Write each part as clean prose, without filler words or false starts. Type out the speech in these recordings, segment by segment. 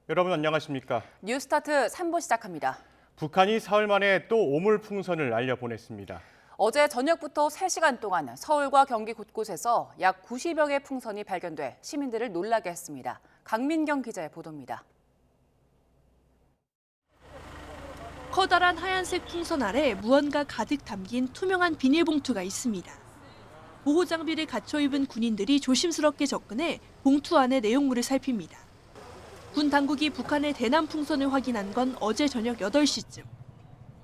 여러분 안녕하십니까? 뉴스타트 3부 시작합니다. 북한이 사흘 만에 또 오물풍선을 날려보냈습니다. 어제 저녁부터 3시간 동안 서울과 경기 곳곳에서 약 90여 개의 풍선이 발견돼 시민들을 놀라게 했습니다. 강민경 기자의 보도입니다. 커다란 하얀색 풍선 아래 무언가 가득 담긴 투명한 비닐봉투가 있습니다. 보호 장비를 갖춰 입은 군인들이 조심스럽게 접근해 봉투 안의 내용물을 살핍니다. 군 당국이 북한의 대남 풍선을 확인한 건 어제 저녁 8시쯤.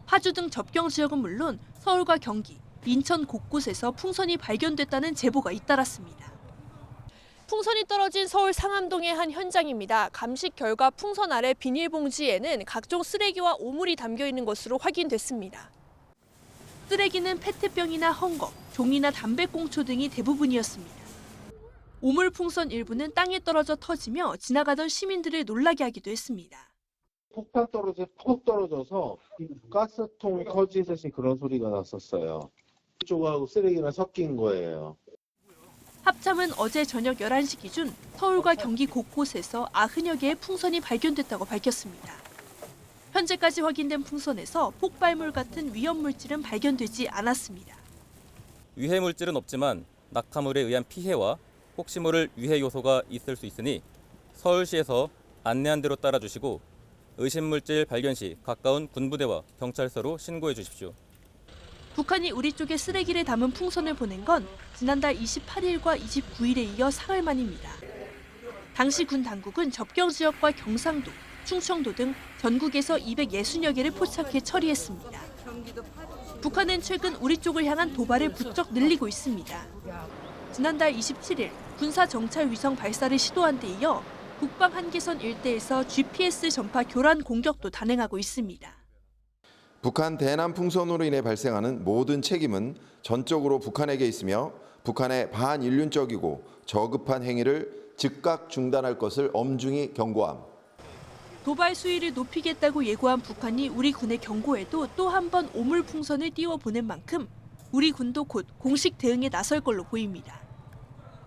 파주 등 접경 지역은 물론 서울과 경기, 인천 곳곳에서 풍선이 발견됐다는 제보가 잇따랐습니다. 풍선이 떨어진 서울 상암동의 한 현장입니다. 감식 결과 풍선 아래 비닐봉지에는 각종 쓰레기와 오물이 담겨 있는 것으로 확인됐습니다. 쓰레기는 페트병이나 헝겊, 종이나 담배꽁초 등이 대부분이었습니다. 오물 풍선 일부는 땅에 떨어져 터지며 지나가던 시민들을 놀라게 하기도 했습니다. 폭탄 떨어져 푹 떨어져서 가스통이 터지듯이 그런 소리가 났었어요. 쪽하고 쓰레기랑 섞인 거예요. 합참은 어제 저녁 11시 기준 서울과 경기 곳곳에서 90여 개의 풍선이 발견됐다고 밝혔습니다. 현재까지 확인된 풍선에서 폭발물 같은 위험물질은 발견되지 않았습니다. 유해 물질은 없지만 낙하물에 의한 피해와 혹시 모를 유해 요소가 있을 수 있으니 서울시에서 안내한 대로 따라주시고 의심물질 발견 시 가까운 군부대와 경찰서로 신고해 주십시오. 북한이 우리 쪽에 쓰레기를 담은 풍선을 보낸 건 지난달 28일과 29일에 이어 사흘 만입니다. 당시 군 당국은 접경 지역과 경상도, 충청도 등 전국에서 260여 개를 포착해 처리했습니다. 북한은 최근 우리 쪽을 향한 도발을 부쩍 늘리고 있습니다. 지난달 27일 군사 정찰 위성 발사를 시도한 데 이어 북방 한계선 일대에서 GPS 전파 교란 공격도 단행하고 있습니다. 북한 대남 풍선으로 인해 발생하는 모든 책임은 전적으로 북한에게 있으며 북한의 반인륜적이고 저급한 행위를 즉각 중단할 것을 엄중히 경고함. 도발 수위를 높이겠다고 예고한 북한이 우리 군의 경고에도 또 한 번 오물 풍선을 띄워보낸 만큼 우리 군도 곧 공식 대응에 나설 걸로 보입니다.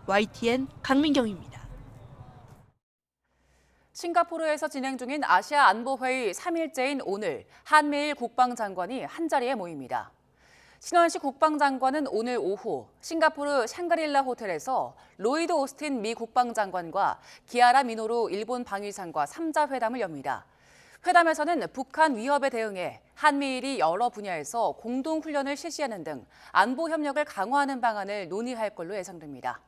YTN 강민경입니다. 싱가포르에서 진행 중인 아시아 안보회의 3일째인 오늘 한미일 국방장관이 한자리에 모입니다. 신원식 국방장관은 오늘 오후 싱가포르 샹그릴라 호텔에서 로이드 오스틴 미 국방장관과 기아라 미노루 일본 방위상과 3자 회담을 엽니다. 회담에서는 북한 위협에 대응해 한미일이 여러 분야에서 공동훈련을 실시하는 등 안보 협력을 강화하는 방안을 논의할 걸로 예상됩니다.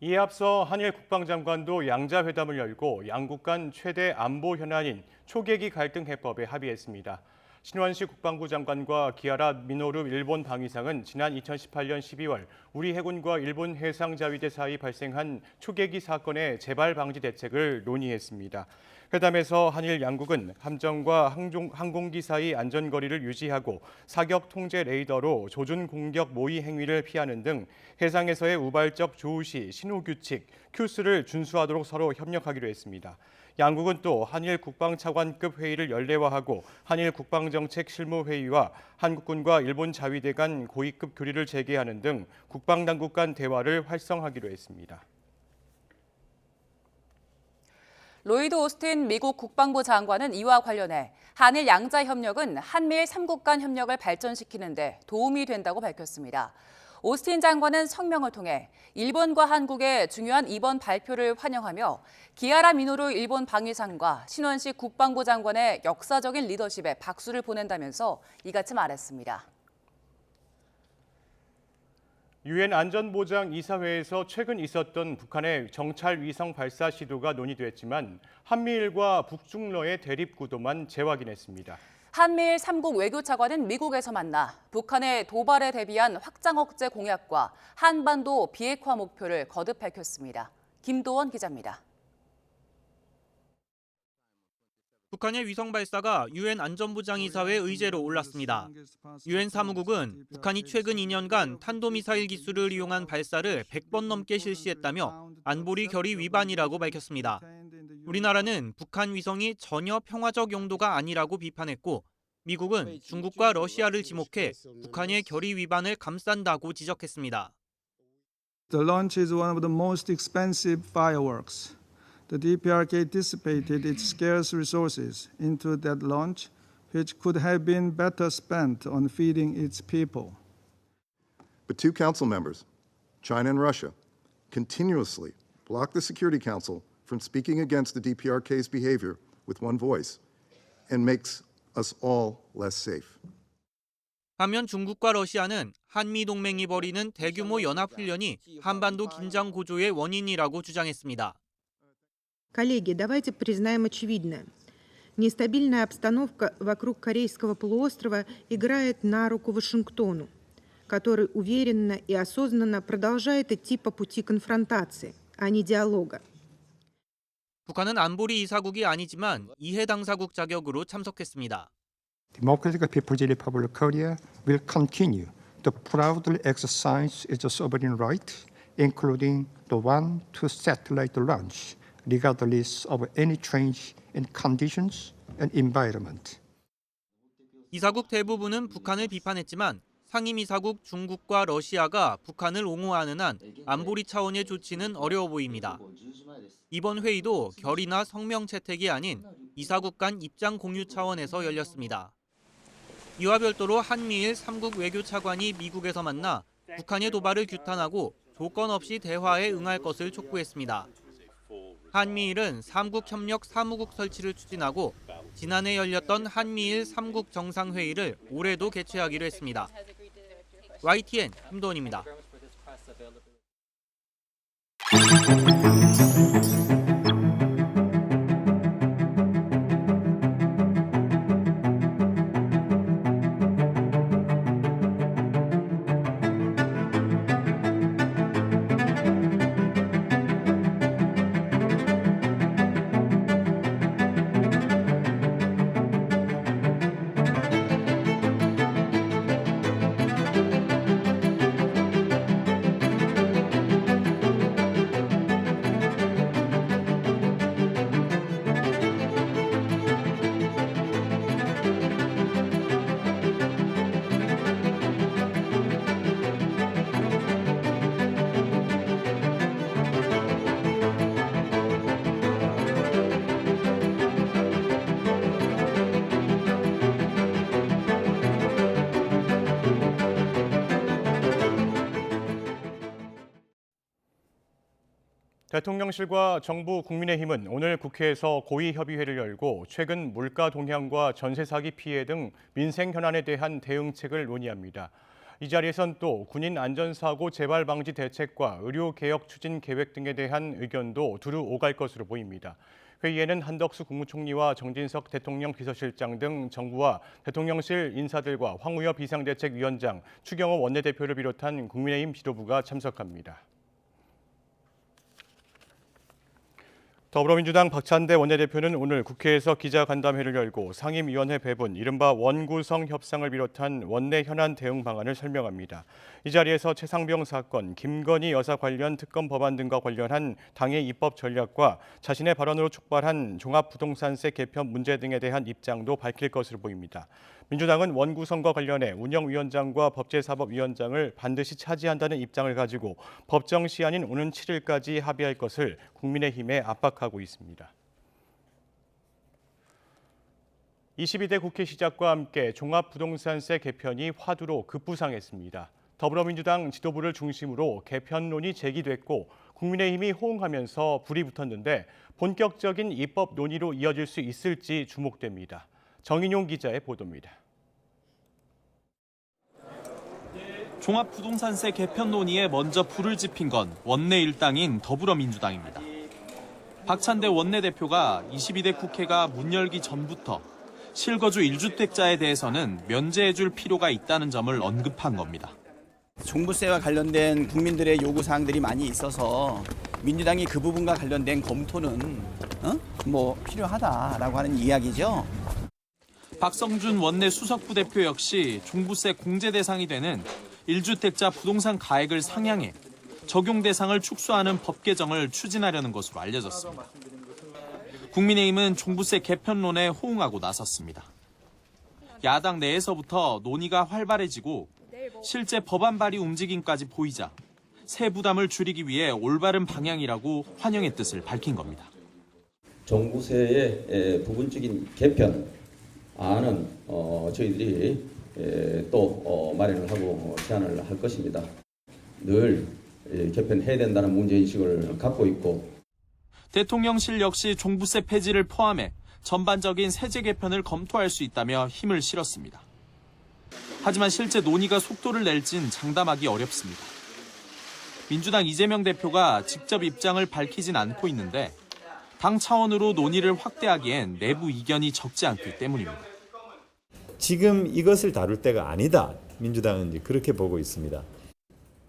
이에 앞서 한일 국방장관도 양자회담을 열고 양국 간 최대 안보 현안인 초계기 갈등 해법에 합의했습니다. 신원식 국방부 장관과 기아라 미노루 일본 방위상은 지난 2018년 12월 우리 해군과 일본 해상자위대 사이 발생한 초계기 사건의 재발 방지 대책을 논의했습니다. 회담에서 한일 양국은 함정과 항공기 사이 안전거리를 유지하고 사격 통제 레이더로 조준 공격 모의 행위를 피하는 등 해상에서의 우발적 조우시 신호규칙 큐스를 준수하도록 서로 협력하기로 했습니다. 양국은 또 한일 국방차관급 회의를 연례화하고 한일 국방정책 실무회의와 한국군과 일본 자위대 간 고위급 교류를 재개하는 등 국방당국 간 대화를 활성화하기로 했습니다. 로이드 오스틴 미국 국방부 장관은 이와 관련해 한일 양자 협력은 한미일 3국 간 협력을 발전시키는 데 도움이 된다고 밝혔습니다. 오스틴 장관은 성명을 통해 일본과 한국의 중요한 이번 발표를 환영하며 기아라 미노루 일본 방위상과 신원식 국방부 장관의 역사적인 리더십에 박수를 보낸다면서 이같이 말했습니다. 유엔 안전보장이사회에서 최근 있었던 북한의 정찰 위성 발사 시도가 논의됐지만 한미일과 북중러의 대립 구도만 재확인했습니다. 한미일 3국 외교차관은 미국에서 만나 북한의 도발에 대비한 확장 억제 공약과 한반도 비핵화 목표를 거듭 밝혔습니다. 김도원 기자입니다. 북한의 위성 발사가 유엔 안전보장이사회 의제로 올랐습니다. 유엔 사무국은 북한이 최근 2년간 탄도미사일 기술을 이용한 발사를 100번 넘게 실시했다며 안보리 결의 위반이라고 밝혔습니다. 우리나라는 북한 위성이 전혀 평화적 용도가 아니라고 비판했고 미국은 중국과 러시아를 지목해 북한의 결의 위반을 감싼다고 지적했습니다. The launch is one of the most expensive fireworks the DPRK dissipated its scarce resources into that launch, which could have been better spent on feeding its people. But two council members, China and Russia, continuously blocked the Security Council from speaking against the DPRK's behavior with one voice and makes us all less safe. 반면 중국과 러시아는 한미 동맹이 벌이는 대규모 연합훈련이 한반도 긴장 고조의 원인이라고 주장했습니다. Коллеги, давайте признаем очевидное. Нестабильная обстановка вокруг Корейского полуострова играет на руку Вашингтону, который уверенно и осознанно продолжает идти по пути конфронтации, а не диалога. 북한은 안보리 이사국이 아니지만 이해 당사국 자격으로 참석했습니다. Democratic People's Republic of Korea will continue to proudly exercise its sovereign right, including the one to satellite launch, regardless of any change in conditions and environment. 이사국 대부분은 북한을 비판했지만 상임이사국 중국과 러시아가 북한을 옹호하는 한 안보리 차원의 조치는 어려워 보입니다. 이번 회의도 결의나 성명 채택이 아닌 이사국 간 입장 공유 차원에서 열렸습니다. 이와 별도로 한미일 3국 외교차관이 미국에서 만나 북한의 도발을 규탄하고 조건 없이 대화에 응할 것을 촉구했습니다. 한미일은 3국 협력 사무국 설치를 추진하고 지난해 열렸던 한미일 3국 정상회의를 올해도 개최하기로 했습니다. YTN 김도원입니다. 대통령실과 정부 국민의힘은 오늘 국회에서 고위협의회를 열고 최근 물가 동향과 전세 사기 피해 등 민생 현안에 대한 대응책을 논의합니다. 이 자리에선 또 군인 안전사고 재발 방지 대책과 의료개혁 추진 계획 등에 대한 의견도 두루 오갈 것으로 보입니다. 회의에는 한덕수 국무총리와 정진석 대통령 비서실장 등 정부와 대통령실 인사들과 황우여 비상대책위원장, 추경호 원내대표를 비롯한 국민의힘 지도부가 참석합니다. 더불어민주당 박찬대 원내대표는 오늘 국회에서 기자간담회를 열고 상임위원회 배분, 이른바 원구성 협상을 비롯한 원내 현안 대응 방안을 설명합니다. 이 자리에서 최상병 사건, 김건희 여사 관련 특검 법안 등과 관련한 당의 입법 전략과 자신의 발언으로 촉발한 종합부동산세 개편 문제 등에 대한 입장도 밝힐 것으로 보입니다. 민주당은 원구성과 관련해 운영위원장과 법제사법위원장을 반드시 차지한다는 입장을 가지고 법정 시한인 오는 7일까지 합의할 것을 국민의힘에 압박하고 있습니다. 22대 국회 시작과 함께 종합부동산세 개편이 화두로 급부상했습니다. 더불어민주당 지도부를 중심으로 개편론이 제기됐고 국민의힘이 호응하면서 불이 붙었는데 본격적인 입법 논의로 이어질 수 있을지 주목됩니다. 정인용 기자의 보도입니다. 종합부동산세 개편 논의에 먼저 불을 지핀 건 원내 일당인 더불어민주당입니다. 박찬대 원내대표가 22대 국회가 문 열기 전부터 실거주 1주택자에 대해서는 면제해줄 필요가 있다는 점을 언급한 겁니다. 종부세와 관련된 국민들의 요구사항들이 많이 있어서 민주당이 그 부분과 관련된 검토는 필요하다라고 하는 이야기죠. 박성준 원내 수석부대표 역시 종부세 공제 대상이 되는 1주택자 부동산 가액을 상향해 적용 대상을 축소하는 법 개정을 추진하려는 것으로 알려졌습니다. 국민의힘은 종부세 개편론에 호응하고 나섰습니다. 야당 내에서부터 논의가 활발해지고 실제 법안 발의 움직임까지 보이자 세 부담을 줄이기 위해 올바른 방향이라고 환영의 뜻을 밝힌 겁니다. 종부세의 부분적인 개편안은 저희들이 또 마련을 하고 제안을 할 것입니다. 늘 개편해야 된다는 문제인식을 갖고 있고 대통령실 역시 종부세 폐지를 포함해 전반적인 세제 개편을 검토할 수 있다며 힘을 실었습니다. 하지만 실제 논의가 속도를 낼진 장담하기 어렵습니다. 민주당 이재명 대표가 직접 입장을 밝히진 않고 있는데 당 차원으로 논의를 확대하기엔 내부 이견이 적지 않기 때문입니다. 지금 이것을 다룰 때가 아니다. 민주당은 이제 그렇게 보고 있습니다.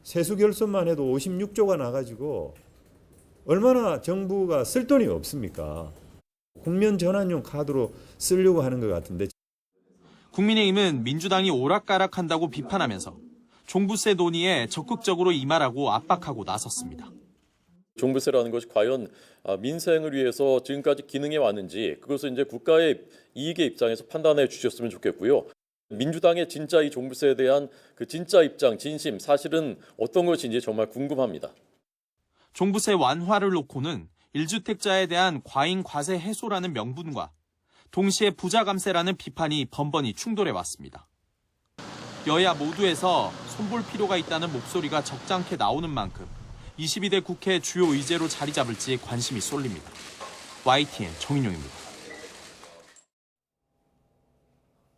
세수 결손만 해도 56조가 나가지고 얼마나 정부가 쓸 돈이 없습니까? 국면 전환용 카드로 쓰려고 하는 것 같은데. 국민의힘은 민주당이 오락가락한다고 비판하면서 종부세 논의에 적극적으로 임하라고 압박하고 나섰습니다. 종부세라는 것이 과연 민생을 위해서 지금까지 기능해 왔는지 그것을 이제 국가의 이익의 입장에서 판단해 주셨으면 좋겠고요. 민주당의 진짜 이 종부세에 대한 그 진짜 입장, 진심, 사실은 어떤 것인지 정말 궁금합니다. 종부세 완화를 놓고는 1주택자에 대한 과잉 과세 해소라는 명분과 동시에 부자 감세라는 비판이 번번이 충돌해 왔습니다. 여야 모두에서 손볼 필요가 있다는 목소리가 적잖게 나오는 만큼 22대 국회 주요 의제로 자리 잡을지 관심이 쏠립니다. YTN 정인용입니다.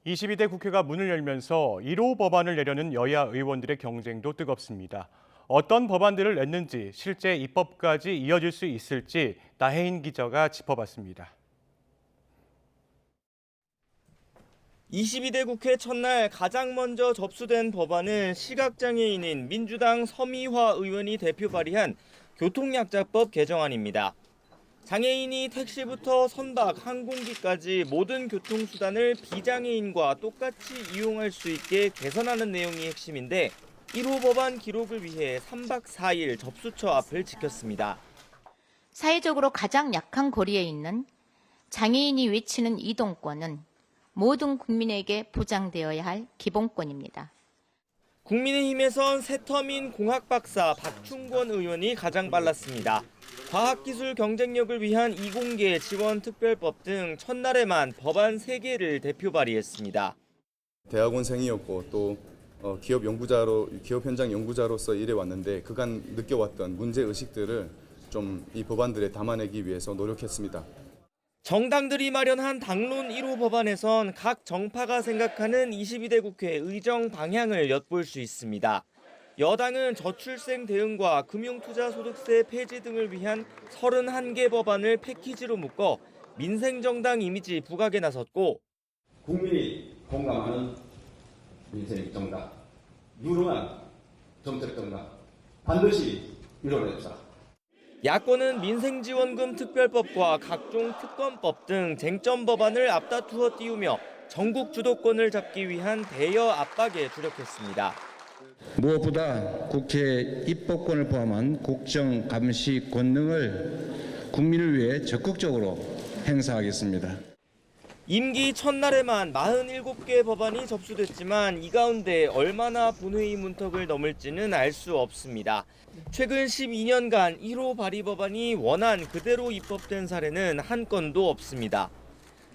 22대 국회가 문을 열면서 1호 법안을 내려는 여야 의원들의 경쟁도 뜨겁습니다. 어떤 법안들을 냈는지 실제 입법까지 이어질 수 있을지 나혜인 기자가 짚어봤습니다. 22대 국회 첫날 가장 먼저 접수된 법안은 시각장애인인 민주당 서미화 의원이 대표 발의한 교통약자법 개정안입니다. 장애인이 택시부터 선박, 항공기까지 모든 교통수단을 비장애인과 똑같이 이용할 수 있게 개선하는 내용이 핵심인데 1호 법안 기록을 위해 3박 4일 접수처 앞을 지켰습니다. 사회적으로 가장 약한 고리에 있는 장애인이 외치는 이동권은 모든 국민에게 보장되어야 할 기본권입니다. 국민의힘에선 새터민 공학 박사 박충권 의원이 가장 빨랐습니다. 과학기술 경쟁력을 위한 이공계 지원 특별법 등 첫날에만 법안 3개를 대표 발의했습니다. 대학원생이었고 또 기업 현장 연구자로서 일해왔는데 그간 느껴왔던 문제 의식들을 좀 이 법안들에 담아내기 위해서 노력했습니다. 정당들이 마련한 당론 1호 법안에선 각 정파가 생각하는 22대 국회 의정 방향을 엿볼 수 있습니다. 여당은 저출생 대응과 금융투자소득세 폐지 등을 위한 31개 법안을 패키지로 묶어 민생정당 이미지 부각에 나섰고 국민이 공감하는 민생정당, 유능한 정책정당 반드시 이뤄냅시다. 야권은 민생지원금 특별법과 각종 특검법 등 쟁점 법안을 앞다투어 띄우며 전국 주도권을 잡기 위한 대여 압박에 주력했습니다. 무엇보다 국회 입법권을 포함한 국정 감시 권능을 국민을 위해 적극적으로 행사하겠습니다. 임기 첫날에만 47개 법안이 접수됐지만 이 가운데 얼마나 본회의 문턱을 넘을지는 알 수 없습니다. 최근 12년간 1호 발의 법안이 원안 그대로 입법된 사례는 한 건도 없습니다.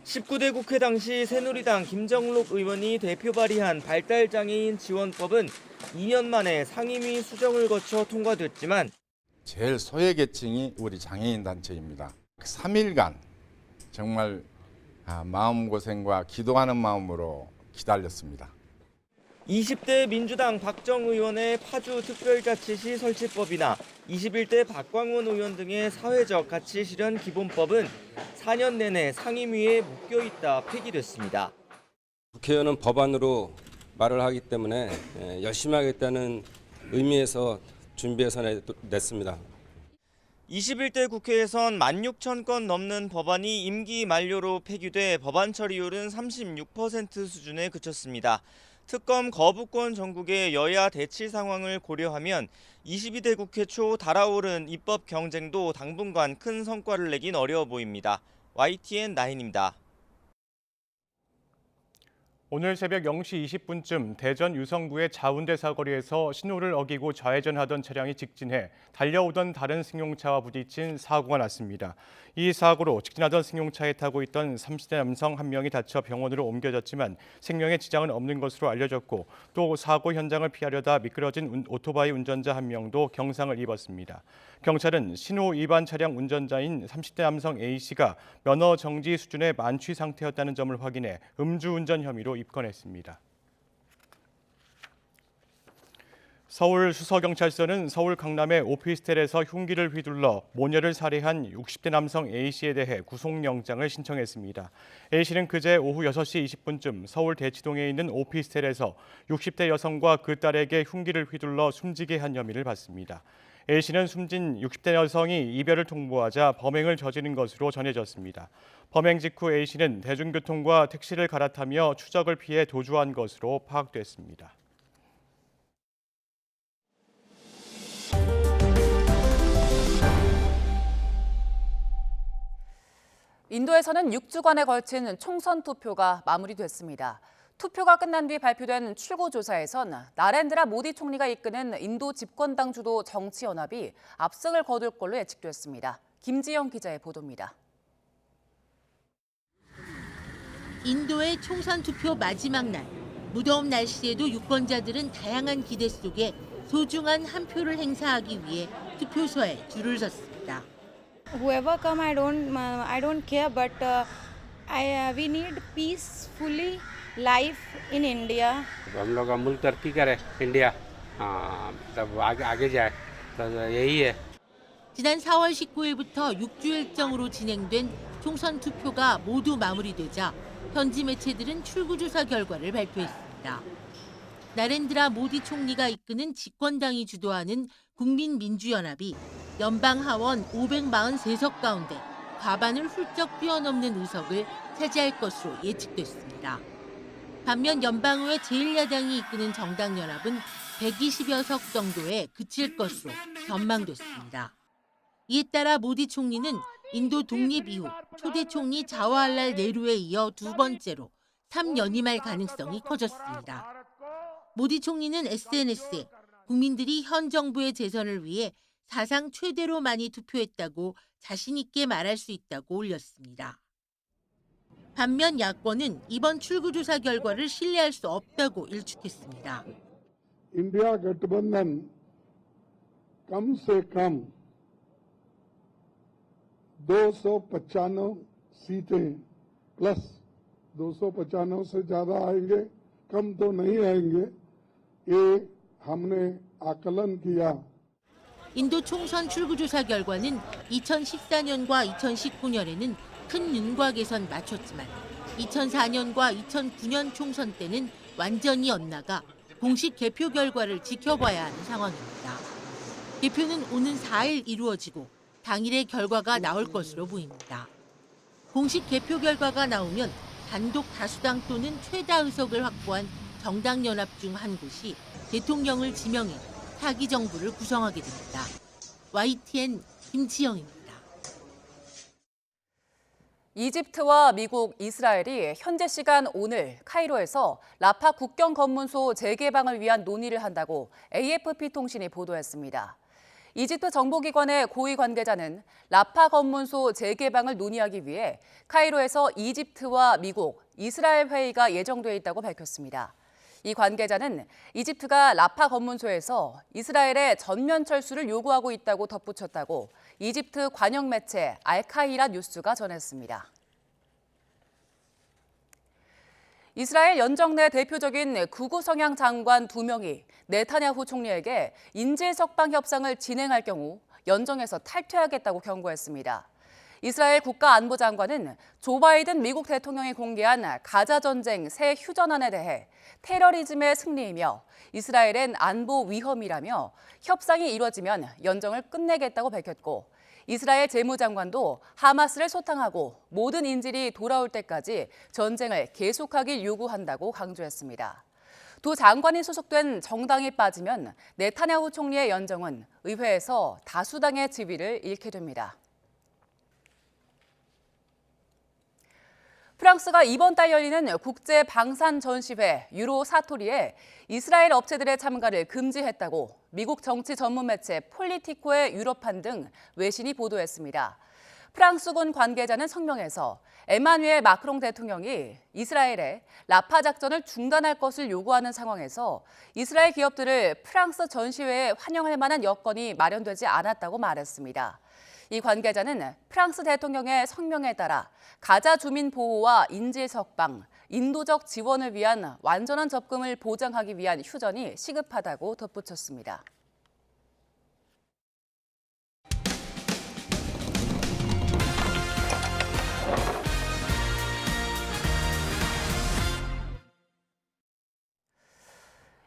19대 국회 당시 새누리당 김정록 의원이 대표 발의한 발달장애인 지원법은 2년 만에 상임위 수정을 거쳐 통과됐지만 제일 소외계층이 우리 장애인 단체입니다. 3일간 정말 마음고생과 기도하는 마음으로 기다렸습니다. 20대 민주당 박정 의원의 파주 특별자치시 설치법이나 21대 박광원 의원 등의 사회적 가치 실현 기본법은 4년 내내 상임위에 묶여있다 폐기됐습니다. 국회의원은 법안으로 말을 하기 때문에 열심히 하겠다는 의미에서 준비해서 냈습니다. 21대 국회에선 16,000건 넘는 법안이 임기 만료로 폐기돼 법안 처리율은 36% 수준에 그쳤습니다. 특검 거부권 전국의 여야 대치 상황을 고려하면 22대 국회 초 달아오른 입법 경쟁도 당분간 큰 성과를 내긴 어려워 보입니다. YTN 나인입니다. 오늘 새벽 0시 20분쯤 대전 유성구의 자운대 사거리에서 신호를 어기고 좌회전하던 차량이 직진해 달려오던 다른 승용차와 부딪힌 사고가 났습니다. 이 사고로 직진하던 승용차에 타고 있던 30대 남성 한 명이 다쳐 병원으로 옮겨졌지만 생명에 지장은 없는 것으로 알려졌고 또 사고 현장을 피하려다 미끄러진 오토바이 운전자 한 명도 경상을 입었습니다. 경찰은 신호 위반 차량 운전자인 30대 남성 A씨가 면허 정지 수준의 만취 상태였다는 점을 확인해 음주운전 혐의로 입건했습니다. 서울 수서경찰서는 서울 강남의 오피스텔에서 흉기를 휘둘러 모녀를 살해한 60대 남성 A씨에 대해 구속영장을 신청했습니다. A씨는 그제 오후 6시 20분쯤 서울 대치동에 있는 오피스텔에서 60대 여성과 그 딸에게 흉기를 휘둘러 숨지게 한 혐의를 받습니다. A씨는 숨진 60대 여성이 이별을 통보하자 범행을 저지른 것으로 전해졌습니다. 범행 직후 A씨는 대중교통과 택시를 갈아타며 추적을 피해 도주한 것으로 파악됐습니다. 인도에서는 6주간에 걸친 총선 투표가 마무리됐습니다. 투표가 끝난 뒤 발표된 출구조사에선 나렌드라 모디 총리가 이끄는 인도 집권당 주도 정치연합이 압승을 거둘 걸로 예측됐습니다. 김지영 기자의 보도입니다. 인도의 총선 투표 마지막 날, 무더운 날씨에도 유권자들은 다양한 기대 속에 소중한 한 표를 행사하기 위해 투표소에 줄을 섰습니다. Whoever come, I don't care, but we need peacefully life in India. हम लोग मुल्क तरक्की करे इंडिया तब आगे जाए तो यही है. 지난 4월 19일부터 6주 일정으로 진행된 총선 투표가 모두 마무리되자 현지 매체들은 출구조사 결과를 발표했습니다. 나렌드라 모디 총리가 이끄는 집권당이 주도하는 국민민주연합이 연방 하원 543석 가운데 과반을 훌쩍 뛰어넘는 의석을 차지할 것으로 예측됐습니다. 반면 연방의회 제1야당이 이끄는 정당연합은 120여 석 정도에 그칠 것으로 전망됐습니다. 이에 따라 모디 총리는 인도 독립 이후 초대 총리 자와할랄 네루에 이어 두 번째로 3연임할 가능성이 커졌습니다. 모디 총리는 SNS에 국민들이 현 정부의 재선을 위해 사상 최대로 많이 투표했다고 자신 있게 말할 수 있다고 올렸습니다. 반면 야권은 이번 출구조사 결과를 신뢰할 수 없다고 일축했습니다. इंडिया गठबंधन कम से कम 295 सीटें प्लस 295 से ज्यादा आएंगे, कम तो नहीं आएंगे, ये हमने आकलन किया. 인도 총선 출구조사 결과는 2014년과 2019년에는 큰 윤곽에선 맞췄지만 2004년과 2009년 총선 때는 완전히 엇나가 공식 개표 결과를 지켜봐야 하는 상황입니다. 개표는 오는 4일 이루어지고 당일의 결과가 나올 것으로 보입니다. 공식 개표 결과가 나오면 단독 다수당 또는 최다 의석을 확보한 정당연합 중 한 곳이 대통령을 지명해 차기 정부를 구성하게 됩니다. YTN 김지영입니다. 이집트와 미국, 이스라엘이 현재 시간 오늘 카이로에서 라파 국경 검문소 재개방을 위한 논의를 한다고 AFP 통신이 보도했습니다. 이집트 정보기관의 고위 관계자는 라파 검문소 재개방을 논의하기 위해 카이로에서 이집트와 미국, 이스라엘 회의가 예정돼 있다고 밝혔습니다. 이 관계자는 이집트가 라파 검문소에서 이스라엘의 전면 철수를 요구하고 있다고 덧붙였다고 이집트 관영 매체 알카히라 뉴스가 전했습니다. 이스라엘 연정 내 대표적인 극우 성향 장관 2명이 네타냐후 총리에게 인질 석방 협상을 진행할 경우 연정에서 탈퇴하겠다고 경고했습니다. 이스라엘 국가안보장관은 조 바이든 미국 대통령이 공개한 가자 전쟁 새 휴전안에 대해 테러리즘의 승리이며 이스라엘엔 안보 위험이라며 협상이 이뤄지면 연정을 끝내겠다고 밝혔고 이스라엘 재무장관도 하마스를 소탕하고 모든 인질이 돌아올 때까지 전쟁을 계속하길 요구한다고 강조했습니다. 두 장관이 소속된 정당이 빠지면 네타냐후 총리의 연정은 의회에서 다수당의 지위를 잃게 됩니다. 프랑스가 이번 달 열리는 국제 방산 전시회 유로 사토리에 이스라엘 업체들의 참가를 금지했다고 미국 정치 전문 매체 폴리티코의 유럽판 등 외신이 보도했습니다. 프랑스군 관계자는 성명에서 에마뉘엘 마크롱 대통령이 이스라엘에 라파 작전을 중단할 것을 요구하는 상황에서 이스라엘 기업들을 프랑스 전시회에 환영할 만한 여건이 마련되지 않았다고 말했습니다. 이 관계자는 프랑스 대통령의 성명에 따라 가자 주민 보호와 인질 석방, 인도적 지원을 위한 완전한 접근을 보장하기 위한 휴전이 시급하다고 덧붙였습니다.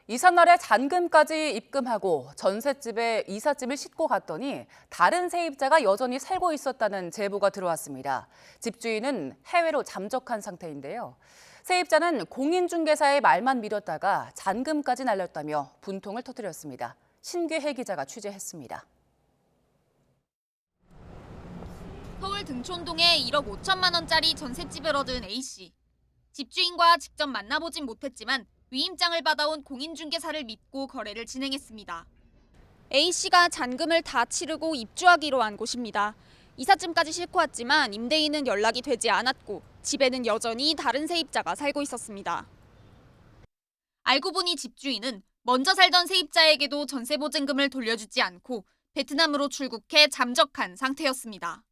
이삿날에 잔금까지 입금하고 전셋집에 이삿짐을 싣고 갔더니 다른 세입자가 여전히 살고 있었다는 제보가 들어왔습니다. 집주인은 해외로 잠적한 상태인데요. 세입자는 공인중개사의 말만 믿었다가 잔금까지 날렸다며 분통을 터뜨렸습니다. 신규혜 기자가 취재했습니다. 서울 등촌동에 1억 5천만 원짜리 전셋집을 얻은 A씨. 집주인과 직접 만나보진 못했지만 위임장을 받아온 공인중개사를 믿고 거래를 진행했습니다. A씨가 잔금을 다 치르고 입주하기로 한 곳입니다. 이삿짐까지 싣고 왔지만 임대인은 연락이 되지 않았고 집에는 여전히 다른 세입자가 살고 있었습니다. 알고 보니 집주인은 먼저 살던 세입자에게도 전세보증금을 돌려주지 않고 베트남으로 출국해 잠적한 상태였습니다.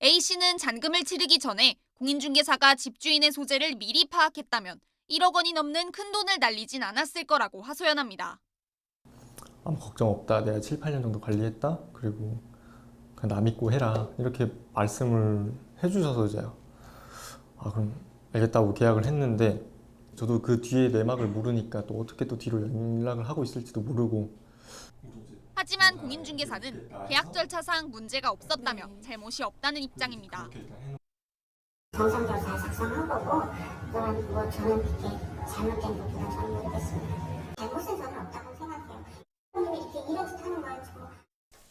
A씨는 잔금을 치르기 전에 공인중개사가 집주인의 소재를 미리 파악했다면 1억 원이 넘는 큰 돈을 날리진 않았을 거라고 하소연합니다. 아무 걱정 없다. 내가 7, 8년 정도 관리했다. 그리고 그냥 나 믿고 해라. 이렇게 말씀을 해주셔서 이제 그럼 알겠다고 계약을 했는데 저도 그 뒤에 내막을 모르니까 또 어떻게 또 뒤로 연락을 하고 있을지도 모르고. 하지만 공인중개사는 계약 절차상 문제가 없었다며 잘못이 없다는 입장입니다. 정상적으로 잘 작성한 거고 그동안 뭐 저는 그렇게 잘못된 부분은 저는 모르겠습니다. 잘못은 저는 없다고 생각해요. 이렇게 이렇게 하는 거예요.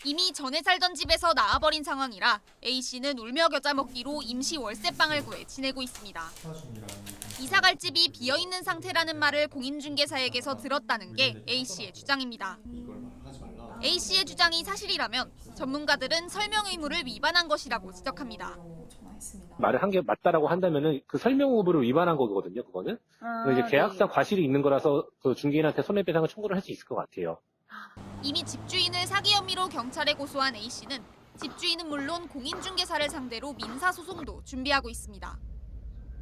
이미 전에 살던 집에서 나와버린 상황이라 A씨는 울며 겨자 먹기로 임시 월세방을 구해 지내고 있습니다. 이사갈 집이 비어있는 상태라는 말을 공인중개사에게서 들었다는 게 A씨의 주장입니다. A씨의 주장이 사실이라면 전문가들은 설명 의무를 위반한 것이라고 지적합니다. 말을 한 게 맞다라고 한다면은 그 설명 의무를 위반한 거거든요. 그거는 이제 계약상 과실이 있는 거라서 그 중개인한테 손해배상을 청구를 할 수 있을 것 같아요. 이미 집주인을 사기 혐의로 경찰에 고소한 A씨는 집주인은 물론 공인중개사를 상대로 민사소송도 준비하고 있습니다.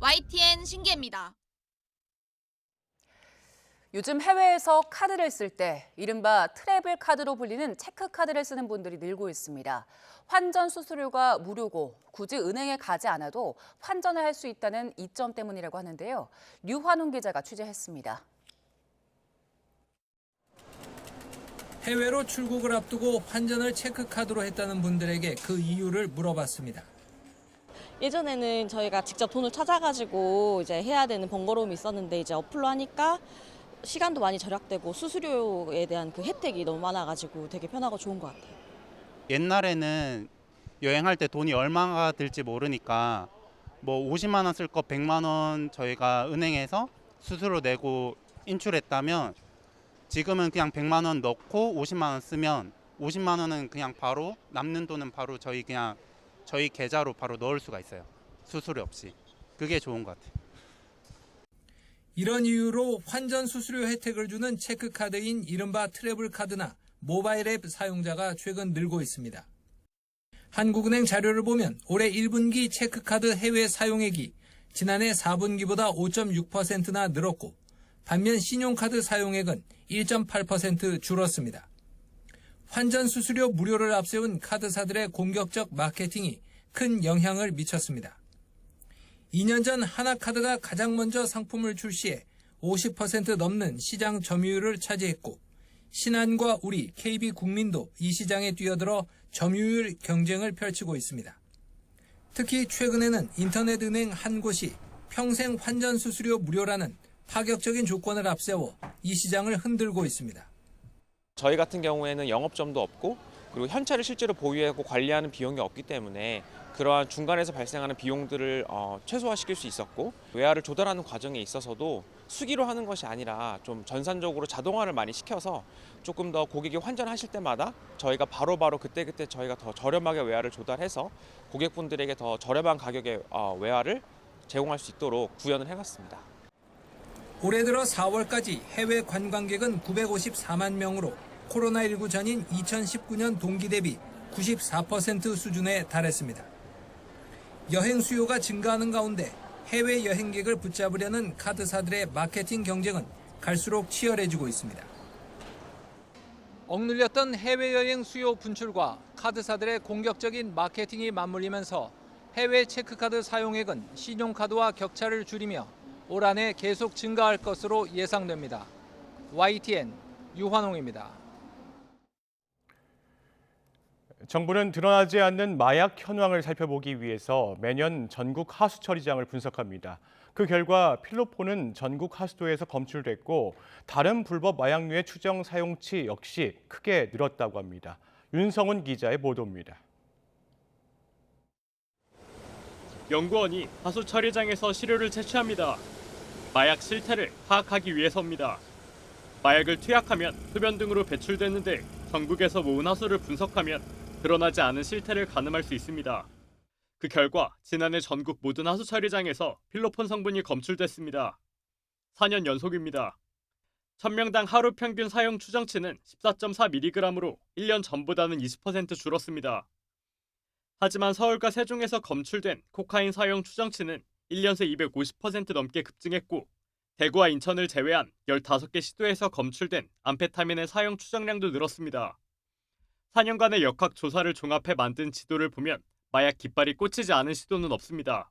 YTN 신기혜입니다. 요즘 해외에서 카드를 쓸 때 이른바 트래블 카드로 불리는 체크카드를 쓰는 분들이 늘고 있습니다. 환전 수수료가 무료고 굳이 은행에 가지 않아도 환전을 할 수 있다는 이점 때문이라고 하는데요. 류환웅 기자가 취재했습니다. 해외로 출국을 앞두고 환전을 체크카드로 했다는 분들에게 그 이유를 물어봤습니다. 예전에는 저희가 직접 돈을 찾아가지고 이제 해야 되는 번거로움이 있었는데 이제 어플로 하니까 시간도 많이 절약되고 수수료에 대한 그 혜택이 너무 많아가지고 되게 편하고 좋은 것 같아요. 옛날에는 여행할 때 돈이 얼마가 들지 모르니까 뭐 50만 원 쓸 거 100만 원 저희가 은행에서 수수료 내고 인출했다면 지금은 그냥 100만 원 넣고 50만 원 쓰면 50만 원은 그냥 바로 남는 돈은 바로 저희 계좌로 바로 넣을 수가 있어요. 수수료 없이. 그게 좋은 것 같아요. 이런 이유로 환전 수수료 혜택을 주는 체크카드인 이른바 트래블 카드나 모바일 앱 사용자가 최근 늘고 있습니다. 한국은행 자료를 보면 올해 1분기 체크카드 해외 사용액이 지난해 4분기보다 5.6%나 늘었고 반면 신용카드 사용액은 1.8% 줄었습니다. 환전 수수료 무료를 앞세운 카드사들의 공격적 마케팅이 큰 영향을 미쳤습니다. 2년 전 하나카드가 가장 먼저 상품을 출시해 50% 넘는 시장 점유율을 차지했고 신한과 우리, KB국민도 이 시장에 뛰어들어 점유율 경쟁을 펼치고 있습니다. 특히 최근에는 인터넷 은행 한 곳이 평생 환전 수수료 무료라는 파격적인 조건을 앞세워 이 시장을 흔들고 있습니다. 저희 같은 경우에는 영업점도 없고 그리고 현찰을 실제로 보유하고 관리하는 비용이 없기 때문에 그러한 중간에서 발생하는 비용들을 최소화시킬 수 있었고, 외화를 조달하는 과정에 있어서도 수기로 하는 것이 아니라 좀 전산적으로 자동화를 많이 시켜서 조금 더 고객이 환전하실 때마다 저희가 바로바로 그때그때 저희가 더 저렴하게 외화를 조달해서 고객분들에게 더 저렴한 가격의 외화를 제공할 수 있도록 구현을 해봤습니다. 올해 들어 4월까지 해외 관광객은 954만 명으로 코로나19 전인 2019년 동기 대비 94% 수준에 달했습니다. 여행 수요가 증가하는 가운데 해외 여행객을 붙잡으려는 카드사들의 마케팅 경쟁은 갈수록 치열해지고 있습니다. 억눌렸던 해외여행 수요 분출과 카드사들의 공격적인 마케팅이 맞물리면서 해외 체크카드 사용액은 신용카드와 격차를 줄이며 올 한해 계속 증가할 것으로 예상됩니다. YTN 유환홍입니다. 정부는 드러나지 않는 마약 현황을 살펴보기 위해서 매년 전국 하수 처리장을 분석합니다. 그 결과 필로폰은 전국 하수도에서 검출됐고 다른 불법 마약류의 추정 사용치 역시 크게 늘었다고 합니다. 윤성훈 기자의 보도입니다. 연구원이 하수 처리장에서 시료를 채취합니다. 마약 실태를 파악하기 위해서입니다. 마약을 투약하면 흡연 등으로 배출되는데 전국에서 모은 하수를 분석하면 드러나지 않은 실태를 가늠할 수 있습니다. 그 결과 지난해 전국 모든 하수 처리장에서 필로폰 성분이 검출됐습니다. 4년 연속입니다. 1000명당 하루 평균 사용 추정치는 14.4mg으로 1년 전보다는 20% 줄었습니다. 하지만 서울과 세종에서 검출된 코카인 사용 추정치는 1년 새 250% 넘게 급증했고, 대구와 인천을 제외한 15개 시도에서 검출된 암페타민의 사용 추정량도 늘었습니다. 4년간의 역학 조사를 종합해 만든 지도를 보면 마약 깃발이 꽂히지 않은 시도는 없습니다.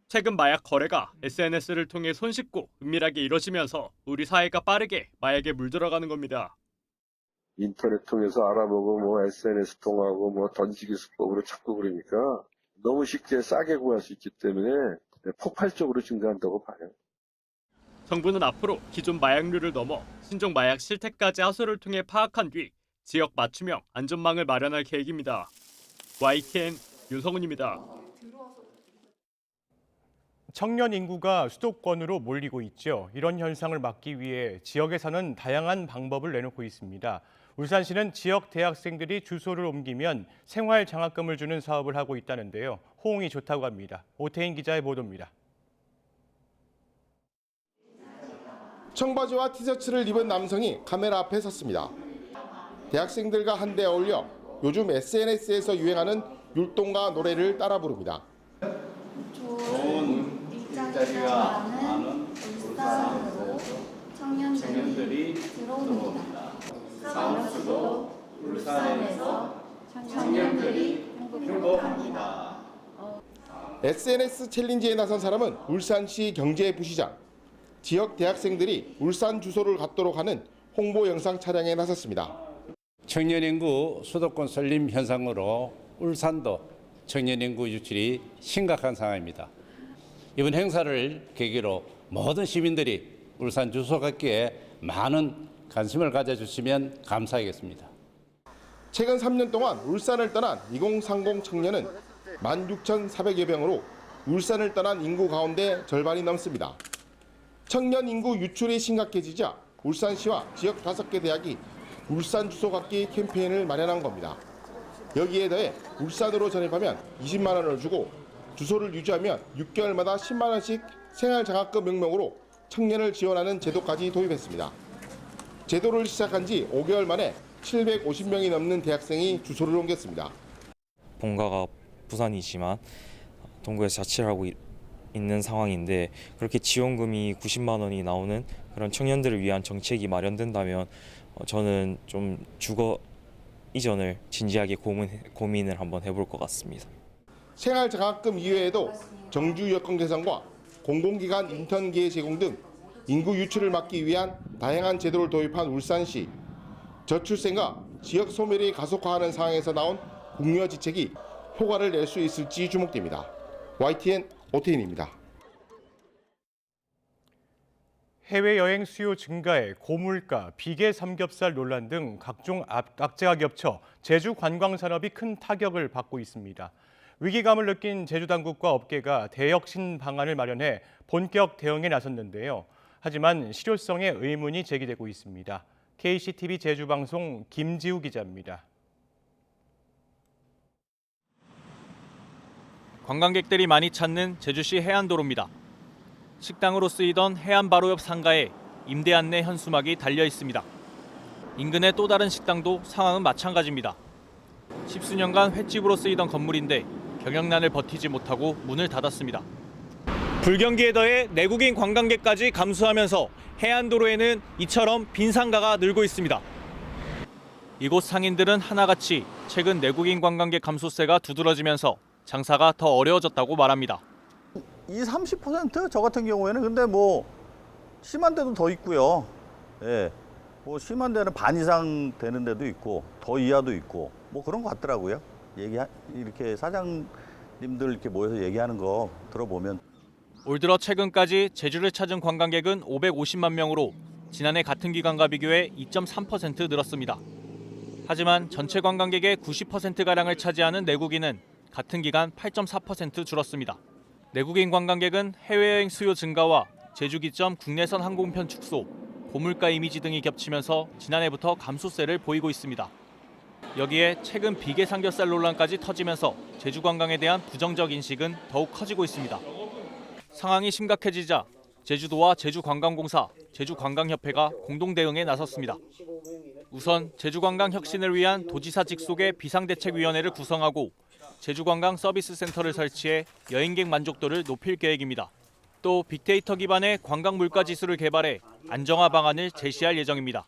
최근 마약 거래가 SNS를 통해 손쉽고 은밀하게 이뤄지면서 우리 사회가 빠르게 마약에 물들어가는 겁니다. 인터넷 통해서 알아보고 뭐 SNS 통하고 뭐 던지기 수법으로 자꾸 그러니까 너무 쉽게 싸게 구할 수 있기 때문에 폭발적으로 증가한다고 봐요. 정부는 앞으로 기존 마약류를 넘어 신종 마약 실태까지 하수를 통해 파악한 뒤 지역 맞춤형 안전망을 마련할 계획입니다. YTN 윤성훈입니다. 청년 인구가 수도권으로 몰리고 있죠. 이런 현상을 막기 위해 지역에서는 다양한 방법을 내놓고 있습니다. 울산시는 지역 대학생들이 주소를 옮기면 생활 장학금을 주는 사업을 하고 있다는데요. 호응이 좋다고 합니다. 오태인 기자의 보도입니다. 청바지와 티셔츠를 입은 남성이 카메라 앞에 섰습니다. 대학생들과 한데 어울려 요즘 SNS에서 유행하는 율동과 노래를 따라 부릅니다. 좋은 일자리가 많은 울산으로 청년들이 들어옵니다. 사무소도 울산에서 청년들이 행복합니다. SNS 챌린지에 나선 사람은 울산시 경제부시장. 지역 대학생들이 울산 주소를 갖도록 하는 홍보 영상 촬영에 나섰습니다. 청년 인구 수도권 설림 현상으로 울산도 청년 인구 유출이 심각한 상황입니다. 이번 행사를 계기로 모든 시민들이 울산 주소 갖기에 많은 관심을 가져주시면 감사하겠습니다. 최근 3년 동안 울산을 떠난 2030 청년은 16,400여 명으로 울산을 떠난 인구 가운데 절반이 넘습니다. 청년 인구 유출이 심각해지자 울산시와 지역 5개 대학이 울산 주소 갖기 캠페인을 마련한 겁니다. 여기에 더해 울산으로 전입하면 20만 원을 주고 주소를 유지하면 6개월마다 10만 원씩 생활장학금 명목으로 청년을 지원하는 제도까지 도입했습니다. 제도를 시작한 지 5개월 만에 750명이 넘는 대학생이 주소를 옮겼습니다. 본가가 부산이지만 동구에서 자취를 하고 있는 상황인데 그렇게 지원금이 90만 원이 나오는 그런 청년들을 위한 정책이 마련된다면 저는 좀 주거 이전을 진지하게 고민을 한번 해볼 것 같습니다. 생활장학금 이외에도 정주 여건 개선과 공공기관 인턴 기회 제공 등 인구 유출을 막기 위한 다양한 제도를 도입한 울산시. 저출생과 지역 소멸이 가속화하는 상황에서 나온 국려 지책이 효과를 낼 수 있을지 주목됩니다. YTN 오태인입니다. 해외여행 수요 증가에 고물가, 비계 삼겹살 논란 등 각종 악재가 겹쳐 제주 관광산업이 큰 타격을 받고 있습니다. 위기감을 느낀 제주 당국과 업계가 대혁신 방안을 마련해 본격 대응에 나섰는데요. 하지만 실효성에 의문이 제기되고 있습니다. KCTV 제주방송 김지우 기자입니다. 관광객들이 많이 찾는 제주시 해안도로입니다. 식당으로 쓰이던 해안 바로 옆 상가에 임대 안내 현수막이 달려 있습니다. 인근의 또 다른 식당도 상황은 마찬가지입니다. 십수년간 횟집으로 쓰이던 건물인데 경영난을 버티지 못하고 문을 닫았습니다. 불경기에 더해 내국인 관광객까지 감소하면서 해안도로에는 이처럼 빈 상가가 늘고 있습니다. 이곳 상인들은 하나같이 최근 내국인 관광객 감소세가 두드러지면서 장사가 더 어려워졌다고 말합니다. 20-30%? 저 같은 경우에는 근데 뭐 심한 데도 더 있고요. 예. 뭐 심한 데는 반 이상 되는 데도 있고 더 이하도 있고 뭐 그런 것 같더라고요. 이렇게 사장님들 이렇게 모여서 얘기하는 거 들어보면 올 들어 최근까지 제주를 찾은 관광객은 550만 명으로 지난해 같은 기간과 비교해 2.3% 늘었습니다. 하지만 전체 관광객의 90%가량을 차지하는 내국인은 같은 기간 8.4% 줄었습니다. 내국인 관광객은 해외여행 수요 증가와 제주 기점 국내선 항공편 축소, 고물가 이미지 등이 겹치면서 지난해부터 감소세를 보이고 있습니다. 여기에 최근 비계 삼겹살 논란까지 터지면서 제주 관광에 대한 부정적 인식은 더욱 커지고 있습니다. 상황이 심각해지자 제주도와 제주관광공사, 제주관광협회가 공동 대응에 나섰습니다. 우선 제주관광 혁신을 위한 도지사 직속의 비상대책위원회를 구성하고 제주관광 서비스센터를 설치해 여행객 만족도를 높일 계획입니다. 또 빅데이터 기반의 관광 물가 지수를 개발해 안정화 방안을 제시할 예정입니다.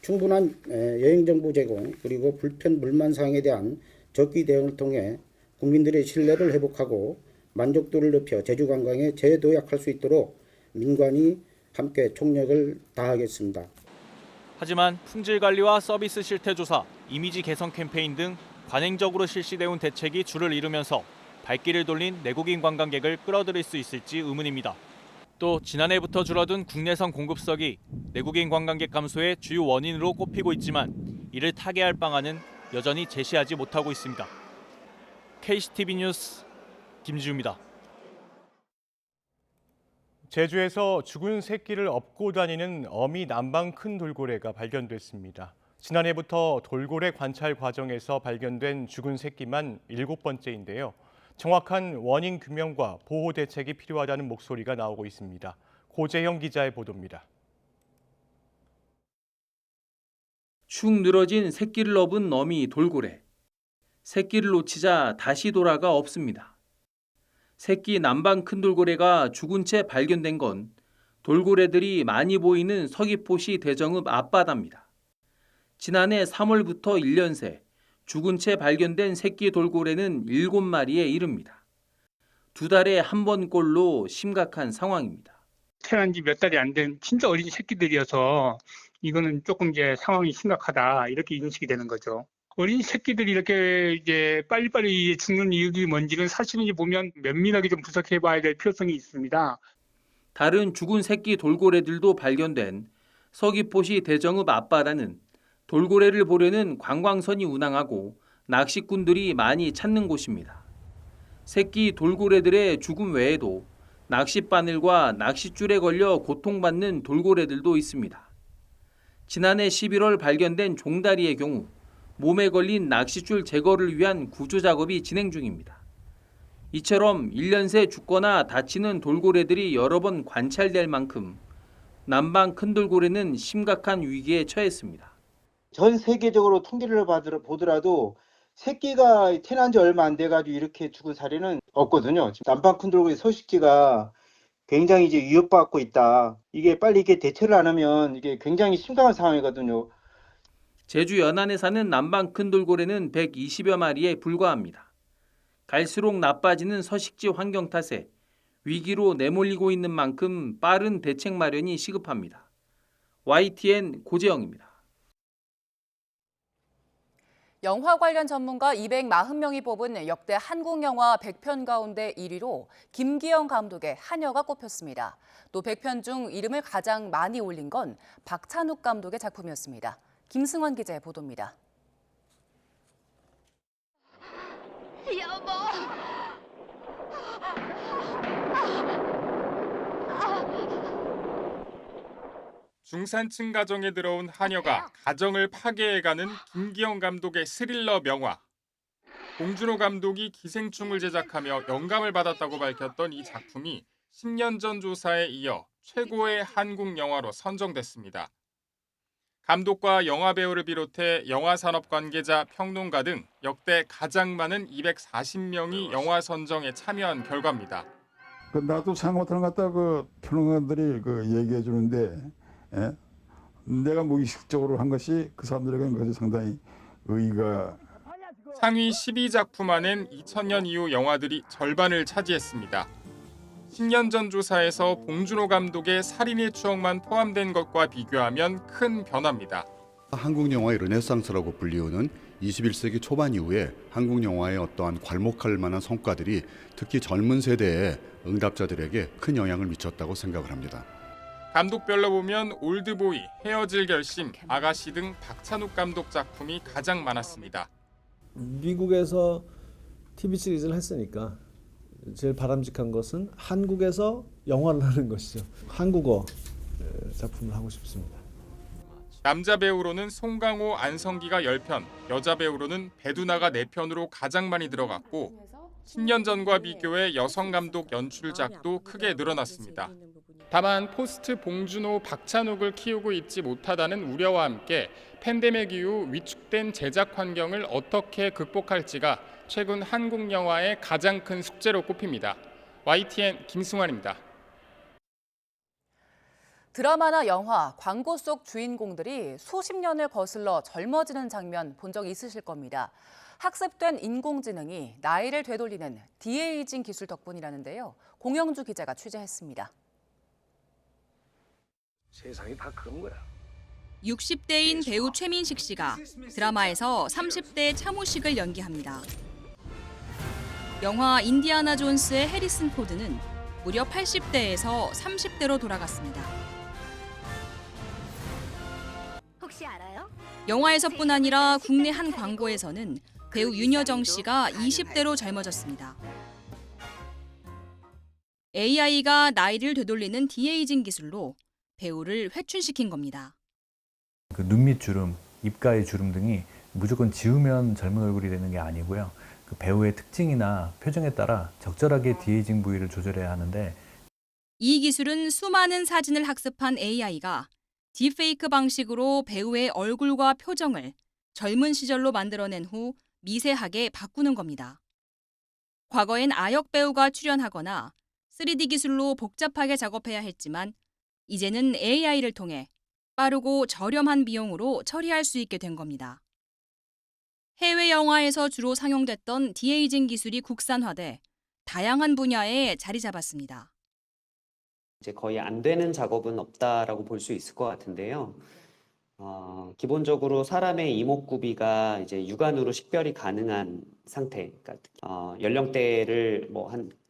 충분한 여행 정보 제공 그리고 불편 불만 사항에 대한 적기 대응을 통해 국민들의 신뢰를 회복하고 만족도를 높여 제주 관광에 재도약할 수 있도록 민관이 함께 총력을 다하겠습니다. 하지만 품질 관리와 서비스 실태 조사, 이미지 개선 캠페인 등 관행적으로 실시돼 온 대책이 줄을 이루면서 발길을 돌린 내국인 관광객을 끌어들일 수 있을지 의문입니다. 또 지난해부터 줄어든 국내선 공급석이 내국인 관광객 감소의 주요 원인으로 꼽히고 있지만 이를 타개할 방안은 여전히 제시하지 못하고 있습니다. KCTV 뉴스 김지우입니다. 제주에서 죽은 새끼를 업고 다니는 어미 남방 큰 돌고래가 발견됐습니다. 지난해부터 돌고래 관찰 과정에서 발견된 죽은 새끼만 7번째인데요. 정확한 원인 규명과 보호 대책이 필요하다는 목소리가 나오고 있습니다. 고재형 기자의 보도입니다. 축 늘어진 새끼를 업은 어미 돌고래. 새끼를 놓치자 다시 돌아가 없습니다. 새끼 남방 큰 돌고래가 죽은 채 발견된 건 돌고래들이 많이 보이는 서귀포시 대정읍 앞바다입니다. 지난해 3월부터 1년 새 죽은 채 발견된 새끼 돌고래는 7마리에 이릅니다. 2달에 한 번꼴로 심각한 상황입니다. 태어난 지 몇 달이 안 된 진짜 어린 새끼들이어서 이거는 조금 이제 상황이 심각하다 이렇게 인식이 되는 거죠. 어린 새끼들이 이렇게 이제 빨리빨리 죽는 이유가 뭔지는 사실은 이제 보면 면밀하게 좀 분석해 봐야 될 필요성이 있습니다. 다른 죽은 새끼 돌고래들도 발견된 서귀포시 대정읍 앞바다는 돌고래를 보려는 관광선이 운항하고 낚시꾼들이 많이 찾는 곳입니다. 새끼 돌고래들의 죽음 외에도 낚싯바늘과 낚싯줄에 걸려 고통받는 돌고래들도 있습니다. 지난해 11월 발견된 종다리의 경우 몸에 걸린 낚싯줄 제거를 위한 구조 작업이 진행 중입니다. 이처럼 1년 새 죽거나 다치는 돌고래들이 여러 번 관찰될 만큼 남방 큰 돌고래는 심각한 위기에 처했습니다. 전 세계적으로 통계를 보더라도 새끼가 태어난 지 얼마 안 돼가지고 이렇게 죽은 사례는 없거든요. 남방 큰 돌고래 서식지가 굉장히 이제 위협받고 있다. 이게 빨리 이렇게 대처를 안 하면 이게 굉장히 심각한 상황이거든요. 제주 연안에 사는 남방 큰 돌고래는 120여 마리에 불과합니다. 갈수록 나빠지는 서식지 환경 탓에 위기로 내몰리고 있는 만큼 빠른 대책 마련이 시급합니다. YTN 고재영입니다. 영화 관련 전문가 240명이 뽑은 역대 한국 영화 100편 가운데 1위로 김기영 감독의 한여가 꼽혔습니다. 또 100편 중 이름을 가장 많이 올린 건 박찬욱 감독의 작품이었습니다. 김승원 기자의 보도입니다. 여보. 중산층 가정에 들어온 하녀가 가정을 파괴해가는 김기영 감독의 스릴러 명화. 봉준호 감독이 기생충을 제작하며 영감을 받았다고 밝혔던 이 작품이 10년 전 조사에 이어 최고의 한국 영화로 선정됐습니다. 감독과 영화배우를 비롯해 영화산업 관계자, 평론가 등 역대 가장 많은 240명이 영화 선정에 참여한 결과입니다. 나도 생각 못하는 것 같다 평론가들이 얘기해 주는데 내가 무의식적으로 한 것이 그 사람들에게는 그것이 상당히 의의가. 상위 12작품 안엔 2000년 이후 영화들이 절반을 차지했습니다. 10년 전 조사에서 봉준호 감독의 살인의 추억만 포함된 것과 비교하면 큰 변화입니다. 한국 영화의 르네상스라고 불리우는 21세기 초반 이후에 한국 영화의 어떠한 괄목할 만한 성과들이 특히 젊은 세대의 응답자들에게 큰 영향을 미쳤다고 생각을 합니다. 감독별로 보면 올드보이, 헤어질 결심, 아가씨 등 박찬욱 감독 작품이 가장 많았습니다. 미국에서 TV 시리즈를 했으니까 제일 바람직한 것은 한국에서 영화를 하는 것이죠. 한국어 작품을 하고 싶습니다. 남자 배우로는 송강호, 안성기가 10편, 여자 배우로는 배두나가 4편으로 가장 많이 들어갔고 10년 전과 비교해 여성 감독 연출작도 크게 늘어났습니다. 다만 포스트 봉준호, 박찬욱을 키우고 있지 못하다는 우려와 함께 팬데믹 이후 위축된 제작 환경을 어떻게 극복할지가 최근 한국 영화의 가장 큰 숙제로 꼽힙니다. YTN 김승환입니다. 드라마나 영화, 광고 속 주인공들이 수십 년을 거슬러 젊어지는 장면 본 적 있으실 겁니다. 학습된 인공지능이 나이를 되돌리는 디에이징 기술 덕분이라는데요. 공영주 기자가 취재했습니다. 세상이 다 그런 거야. 60대인 배우 최민식 씨가 드라마에서 30대 차무식을 연기합니다. 영화 인디아나 존스의 해리슨 포드는 무려 80대에서 30대로 돌아갔습니다. 혹시 알아요? 영화에서뿐 아니라 국내 한 광고에서는 배우 윤여정 씨가 20대로 젊어졌습니다. AI가 나이를 되돌리는 디에이징 기술로 배우를 회춘시킨 겁니다. 그 눈밑 주름, 입가의 주름 등이 무조건 지우면 젊은 얼굴이 되는 게 아니고요. 그 배우의 특징이나 표정에 따라 적절하게 디에이징 부위를 조절해야 하는데 이 기술은 수많은 사진을 학습한 AI가 딥페이크 방식으로 배우의 얼굴과 표정을 젊은 시절로 만들어낸 후 미세하게 바꾸는 겁니다. 과거엔 아역 배우가 출연하거나 3D 기술로 복잡하게 작업해야 했지만 이제는 AI를 통해 빠르고 저렴한 비용으로 처리할 수 있게 된 겁니다. 해외 영화에서 주로 상용됐던 디에이징 기술이 국산화돼 다양한 분야에 자리 잡았습니다. 이제 거의 안 되는 작업은 없다라고 볼 수 있을 것 같은데요. 기본적으로 사람의 이목구비가 이제 육안으로 식별이 가능한 상태, 그러니까 연령대를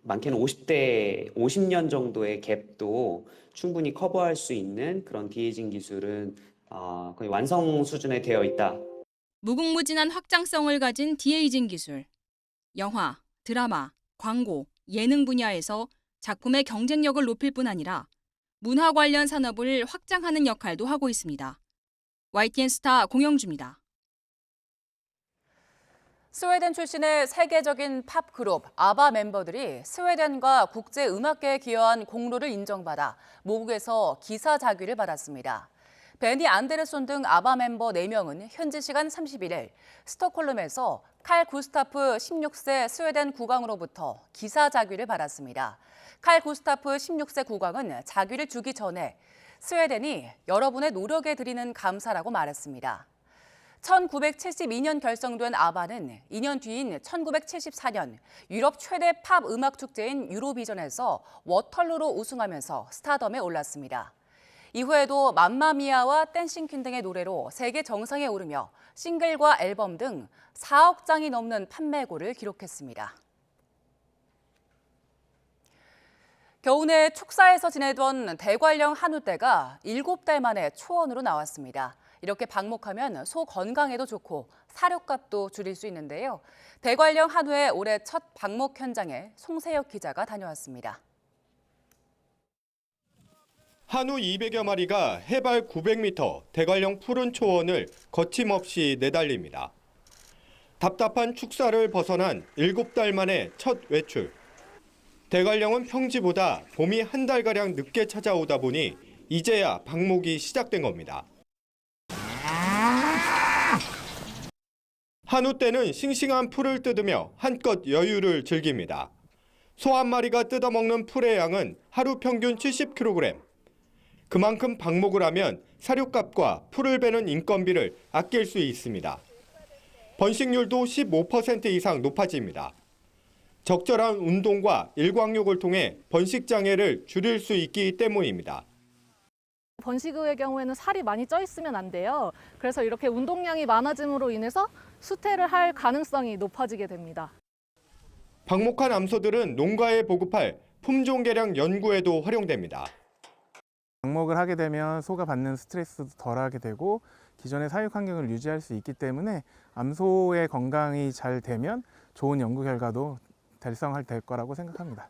많게는 50년 정도의 갭도 충분히 커버할 수 있는 그런 디에이징 기술은 거의 완성 수준에 되어 있다. 무궁무진한 확장성을 가진 디에이징 기술. 영화, 드라마, 광고, 예능 분야에서 작품의 경쟁력을 높일 뿐 아니라 문화 관련 산업을 확장하는 역할도 하고 있습니다. YTN 스타 공영주입니다. 스웨덴 출신의 세계적인 팝 그룹 아바 멤버들이 스웨덴과 국제 음악계에 기여한 공로를 인정받아 모국에서 기사자귀를 받았습니다. 베니 안데르손 등 아바 멤버 4명은 현지 시간 31일 스톡홀름에서 칼 구스타프 16세 스웨덴 국왕으로부터 기사자귀를 받았습니다. 칼 구스타프 16세 국왕은 자귀를 주기 전에 스웨덴이 여러분의 노력에 드리는 감사라고 말했습니다. 1972년 결성된 아바는 2년 뒤인 1974년 유럽 최대 팝 음악 축제인 유로비전에서 워털루로 우승하면서 스타덤에 올랐습니다. 이후에도 맘마미아와 댄싱 퀸 등의 노래로 세계 정상에 오르며 싱글과 앨범 등 4억 장이 넘는 판매고를 기록했습니다. 겨우내 축사에서 지내던 대관령 한우대가 7달 만에 초원으로 나왔습니다. 이렇게 방목하면 소 건강에도 좋고 사료값도 줄일 수 있는데요. 대관령 한우의 올해 첫 방목 현장에 송세혁 기자가 다녀왔습니다. 한우 200여 마리가 해발 900m 대관령 푸른 초원을 거침없이 내달립니다. 답답한 축사를 벗어난 7달 만에 첫 외출. 대관령은 평지보다 봄이 한 달가량 늦게 찾아오다 보니 이제야 방목이 시작된 겁니다. 한우 떼는 싱싱한 풀을 뜯으며 한껏 여유를 즐깁니다. 소 한 마리가 뜯어먹는 풀의 양은 하루 평균 70kg. 그만큼 방목을 하면 사료값과 풀을 베는 인건비를 아낄 수 있습니다. 번식률도 15% 이상 높아집니다. 적절한 운동과 일광욕을 통해 번식 장애를 줄일 수 있기 때문입니다. 번식의 경우에는 살이 많이 쪄 있으면 안 돼요. 그래서 이렇게 운동량이 많아짐으로 인해서 수태를 할 가능성이 높아지게 됩니다. 방목한 암소들은 농가에 보급할 품종 개량 연구에도 활용됩니다. 방목을 하게 되면 소가 받는 스트레스도 덜하게 되고 기존의 사육 환경을 유지할 수 있기 때문에 암소의 건강이 잘 되면 좋은 연구 결과도 달성될 거라고 생각합니다.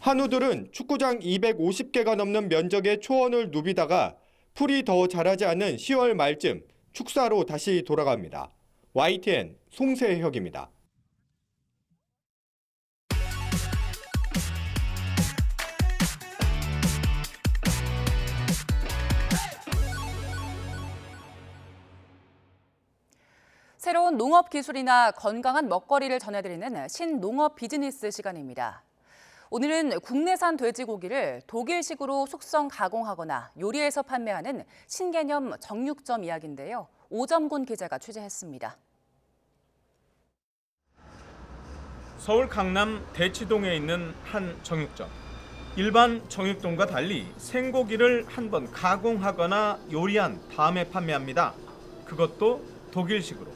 한우들은 축구장 250개가 넘는 면적의 초원을 누비다가 풀이 더 자라지 않는 10월 말쯤 축사로 다시 돌아갑니다. YTN 송세혁입니다. 새로운 농업 기술이나 건강한 먹거리를 전해드리는 신농업 비즈니스 시간입니다. 오늘은 국내산 돼지고기를 독일식으로 숙성 가공하거나 요리해서 판매하는 신개념 정육점 이야기인데요. 오점곤 기자가 취재했습니다. 서울 강남 대치동에 있는 한 정육점. 일반 정육점과 달리 생고기를 한번 가공하거나 요리한 다음에 판매합니다. 그것도 독일식으로.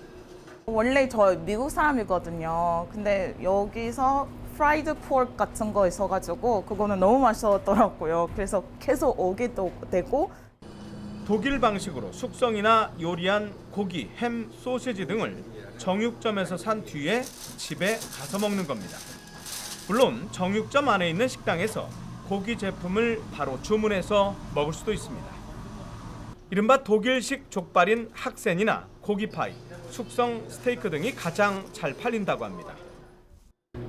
원래 저 미국 사람이거든요. 근데 여기서 프라이드 포크 같은 거 있어가지고 그거는 너무 맛있었더라고요. 그래서 계속 오게 되고. 독일 방식으로 숙성이나 요리한 고기, 햄, 소시지 등을 정육점에서 산 뒤에 집에 가서 먹는 겁니다. 물론 정육점 안에 있는 식당에서 고기 제품을 바로 주문해서 먹을 수도 있습니다. 이른바 독일식 족발인 학센이나 고기파이, 숙성 스테이크 등이 가장 잘 팔린다고 합니다.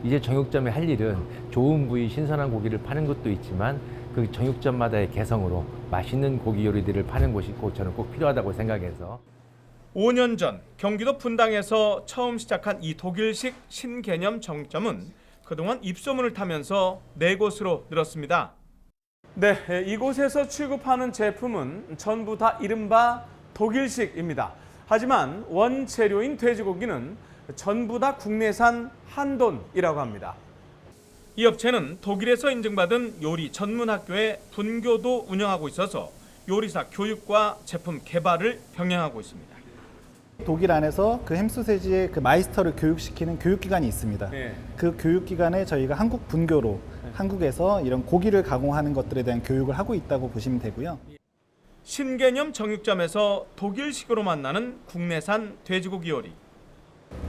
이제 정육점의 할 일은 좋은 부위 신선한 고기를 파는 것도 있지만 그 정육점마다의 개성으로 맛있는 고기 요리들을 파는 곳이 꼭 저는 꼭 필요하다고 생각해서 5년 전 경기도 분당에서 처음 시작한 이 독일식 신개념 정육점은 그동안 입소문을 타면서 4곳으로 늘었습니다. 네, 이곳에서 취급하는 제품은 전부 다 이른바 독일식입니다. 하지만 원재료인 돼지고기는 전부 다 국내산 한돈이라고 합니다. 이 업체는 독일에서 인증받은 요리 전문 학교에 분교도 운영하고 있어서 요리사 교육과 제품 개발을 병행하고 있습니다. 독일 안에서 그 햄소세지의 그 마이스터를 교육시키는 교육기관이 있습니다. 그 교육기관에 저희가 한국 분교로 한국에서 이런 고기를 가공하는 것들에 대한 교육을 하고 있다고 보시면 되고요. 신개념 정육점에서 독일식으로 만나는 국내산 돼지고기 요리.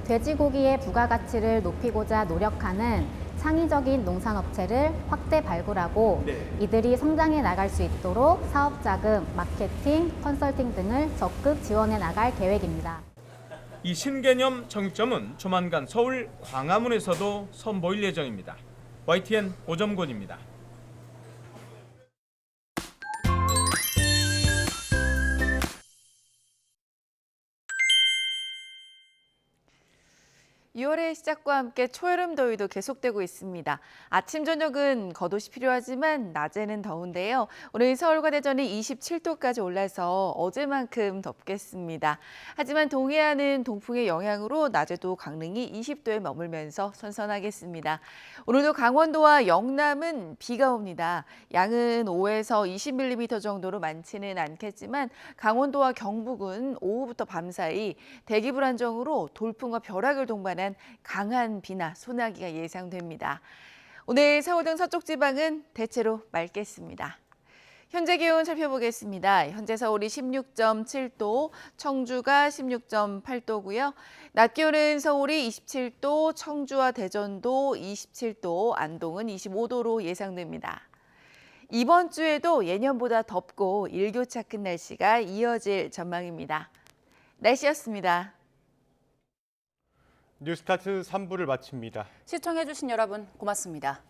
돼지고기의 부가가치를 높이고자 노력하는 창의적인 농산업체를 확대 발굴하고 이들이 성장해 나갈 수 있도록 사업자금, 마케팅, 컨설팅 등을 적극 지원해 나갈 계획입니다. 이 신개념 정육점은 조만간 서울 광화문에서도 선보일 예정입니다. YTN 오점곤입니다. 6월의 시작과 함께 초여름 더위도 계속되고 있습니다. 아침, 저녁은 겉옷이 필요하지만 낮에는 더운데요. 오늘 서울과 대전이 27도까지 올라서 어제만큼 덥겠습니다. 하지만 동해안은 동풍의 영향으로 낮에도 강릉이 20도에 머물면서 선선하겠습니다. 오늘도 강원도와 영남은 비가 옵니다. 양은 5에서 20mm 정도로 많지는 않겠지만 강원도와 경북은 오후부터 밤 사이 대기 불안정으로 돌풍과 벼락을 동반한 강한 비나 소나기가 예상됩니다. 오늘 서울 등 서쪽 지방은 대체로 맑겠습니다. 현재 기온 살펴보겠습니다. 현재 서울이 16.7도, 청주가 16.8도고요. 낮 기온은 서울이 27도, 청주와 대전도 27도, 안동은 25도로 예상됩니다. 이번 주에도 예년보다 덥고 일교차 큰 날씨가 이어질 전망입니다. 날씨였습니다. 뉴스타트 3부를 마칩니다. 시청해주신 여러분 고맙습니다.